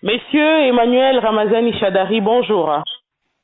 Monsieur Emmanuel Ramazani Chadari, bonjour.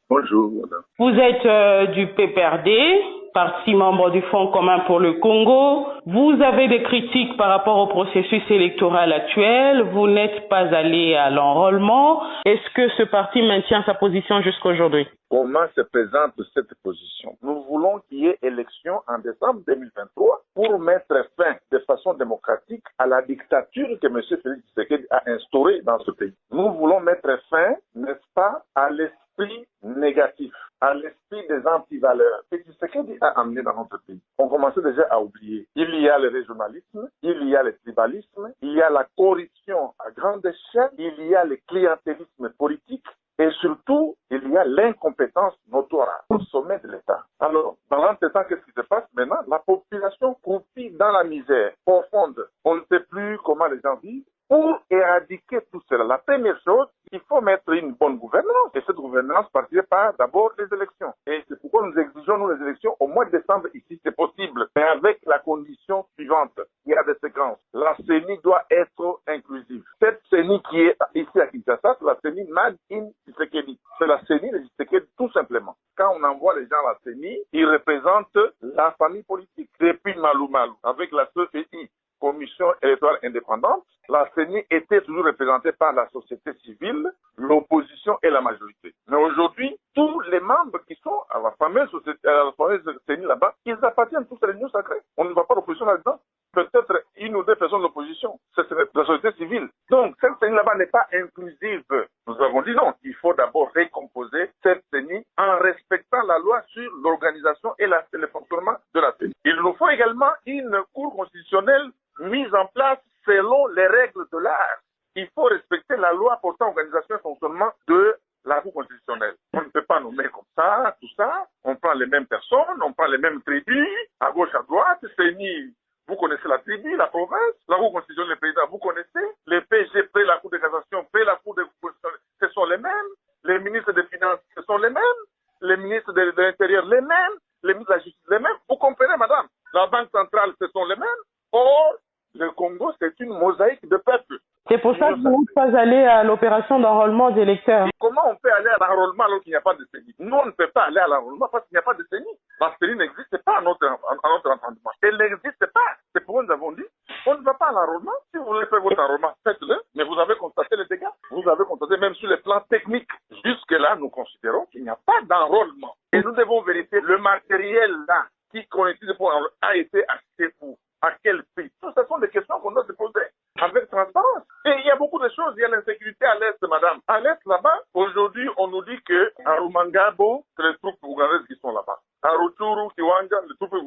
Bonjour, madame. Vous êtes du PPRD, parti membre du Fonds commun pour le Congo. Vous avez des critiques par rapport au processus électoral actuel. Vous n'êtes pas allé à l'enrôlement. Est-ce que ce parti maintient sa position jusqu'à aujourd'hui? Comment se présente cette position? Nous voulons qu'il y ait élection en décembre 2023 pour mettre fin de façon démocratique à la dictature que M. Félix Tshisekedi a instaurée dans ce pays. Nous voulons mettre fin, n'est-ce pas, à l'esprit négatif, à l'esprit des antivaleurs que Tshisekedi a amené dans notre pays. On commençait déjà à oublier. Il y a le régionalisme, il y a le tribalisme, il y a la corruption à grande échelle, il y a le clientélisme politique, et surtout, il y a l'incompétence notoire au sommet de l'État. Alors, dans l'entretemps, qu'est-ce qui se passe maintenant? La population croupit dans la misère profonde. On ne sait plus comment les gens vivent. Pour éradiquer tout cela, la première chose, il faut mettre une bonne gouvernance. Et cette gouvernance partirait par d'abord les élections. Et c'est pourquoi nous exigeons, nous, les élections au mois de décembre, ici, c'est possible. Mais avec la condition suivante. Il y a des séquences. La CENI doit être inclusive. Cette CENI qui est ici à Kinshasa, c'est la CENI Made in Tshisekedi. C'est la CENI de Tshisekedi, tout simplement. Quand on envoie les gens à la CENI, ils représentent la famille politique. Depuis Malou Malou, avec la CEI, Commission électorale indépendante, la CENI était toujours représentée par la société civile, l'opposition et la majorité. Mais aujourd'hui, tous les membres qui sont à la fameuse société, à la fameuse CENI là-bas, ils appartiennent tous à l'Union sacrée. On ne voit pas l'opposition là-dedans. Peut-être une ou deux personnes de l'opposition. C'est la société civile. Donc, cette CENI là-bas n'est pas inclusive. Nous avons dit non, il faut d'abord récomposer cette CENI en respectant la loi sur l'organisation et le fonctionnement de la CENI. Il nous faut également une cour constitutionnelle mise en place selon les règles de l'art. Il faut respecter la loi portant organisation et fonctionnement de la Cour constitutionnelle. On ne peut pas nommer comme ça, tout ça. On prend les mêmes personnes, on prend les mêmes tribus, à gauche, à droite. CENI, vous connaissez la tribu, la province. La Cour constitutionnelle, le président, vous connaissez. Les PG près la Cour de cassation, près la Cour de constitutionnelle, ce sont les mêmes. Les ministres des Finances, ce sont les mêmes. Les ministres de l'Intérieur, les mêmes. Les ministres de la Justice, les mêmes. Vous comprenez, madame? La Banque centrale, ce sont les mêmes. Or, le Congo, c'est une mosaïque de peuples. C'est pour ça que vous n'êtes pas allé à l'opération d'enrôlement des électeurs. Comment on peut aller à l'enrôlement alors qu'il n'y a pas de CENI? Nous, on ne peut pas aller à l'enrôlement parce qu'il n'y a pas de CENI. La CENI n'existe pas à notre entendement. Elle n'existe pas. C'est pourquoi nous avons dit, on ne va pas à l'enrôlement. Si vous voulez faire votre enrôlement, faites-le. Mais vous avez constaté les dégâts. Vous avez constaté même sur le plan technique. Jusque-là, nous considérons qu'il n'y a pas d'enrôlement. Et nous devons vérifier le matériel là qu'on utilise pour enrôler a été acheté où? À quel prix? Tout ça sont des questions qu'on doit se poser avec transparence. Et il y a beaucoup de choses. Il y a l'insécurité à l'Est, madame. À l'Est, là-bas, aujourd'hui, on nous dit que à Rumangabo, c'est les troupes ougandaises qui sont là-bas. À Rutshuru, Kiwanja, les troupes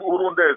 ougandaises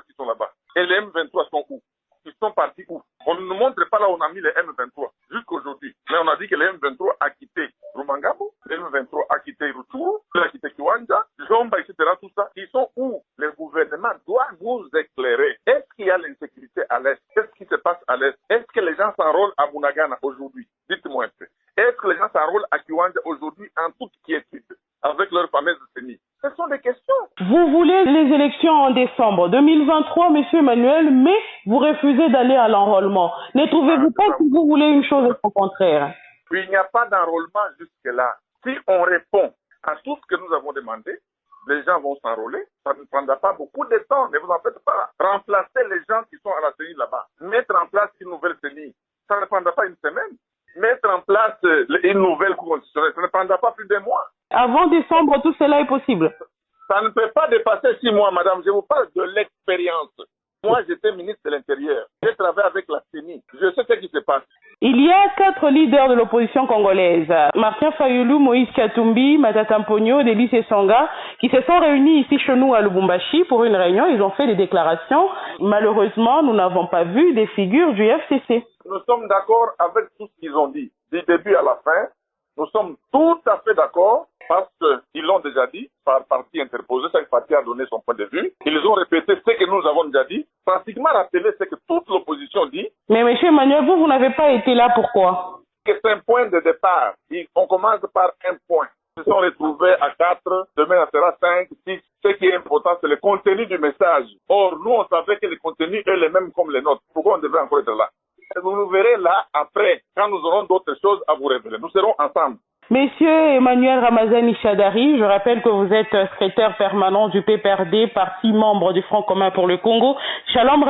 qui sont là-bas. Et les M23 sont où? Ils sont partis où? On ne nous montre pas là où on a mis les M23 jusqu'aujourd'hui. Mais on a dit que les M23 a quitté Rumangabo, les M23 a quitté Rutshuru, a quitté Kiwanja, Jomba, etc. Tout ça. Ils sont où? Le gouvernement doit nous éclairer. Est-ce qu'il y a l'insécurité à l'Est? Qu'est-ce qui se passe à l'Est? Est-ce que les gens s'enrôlent à Bunagana aujourd'hui? Dites-moi un peu. Est-ce que les gens s'enrôlent à Kiwanja aujourd'hui en toute quiétude avec leur fameuse CENI? Ce sont des questions. Vous voulez les élections en décembre 2023, monsieur Emmanuel, mais vous refusez d'aller à l'enrôlement. Ne trouvez-vous pas que vous voulez une chose au contraire? Il n'y a pas d'enrôlement jusque-là. Si on répond à tout ce que nous avons demandé, les gens vont s'enrôler. Ça ne prendra pas beaucoup de temps. Ne vous en faites pas. Remplacer les gens qui sont à la CENI là-bas. Mettre en place une nouvelle CENI. Ça ne prendra pas une semaine. Mettre en place une nouvelle Cour constitutionnelle. Ça ne prendra pas plus d'un mois. Avant décembre, tout cela est possible. Ça ne peut pas dépasser 6 mois, madame. Je vous parle de l'expérience. Moi, j'étais ministre de l'Intérieur. J'ai travaillé avec la CENI. Je sais ce qui se passe. Il y a 4 leaders de l'opposition congolaise, Martin Fayulu, Moïse Katumbi, Matata Mponyo, Delis Esanga, qui se sont réunis ici chez nous à Lubumbashi pour une réunion. Ils ont fait des déclarations. Malheureusement, nous n'avons pas vu des figures du FCC. Nous sommes d'accord avec tout ce qu'ils ont dit, du début à la fin. Nous sommes tout à fait d'accord parce qu'ils l'ont déjà dit par partie interposée. Chaque partie a donné son point de vue. Ils ont répété ce que nous avons déjà dit. Pratiquement rappelé ce que toute l'opposition dit. Mais M. Emmanuel, vous n'avez pas été là. Pourquoi? C'est un point de départ. On commence par un point. Ils se sont retrouvés à 4. Demain, ça sera 5, 6. Ce qui est important, c'est le contenu du message. Or, nous, on savait que le contenu est le même comme les nôtres. Pourquoi on devrait encore être là? Vous nous verrez là après, quand nous aurons d'autres choses à vous révéler. Nous serons ensemble. Monsieur Emmanuel Ramazani Chadari, je rappelle que vous êtes secrétaire permanent du PPRD, parti membre du Front commun pour le Congo. Shalom.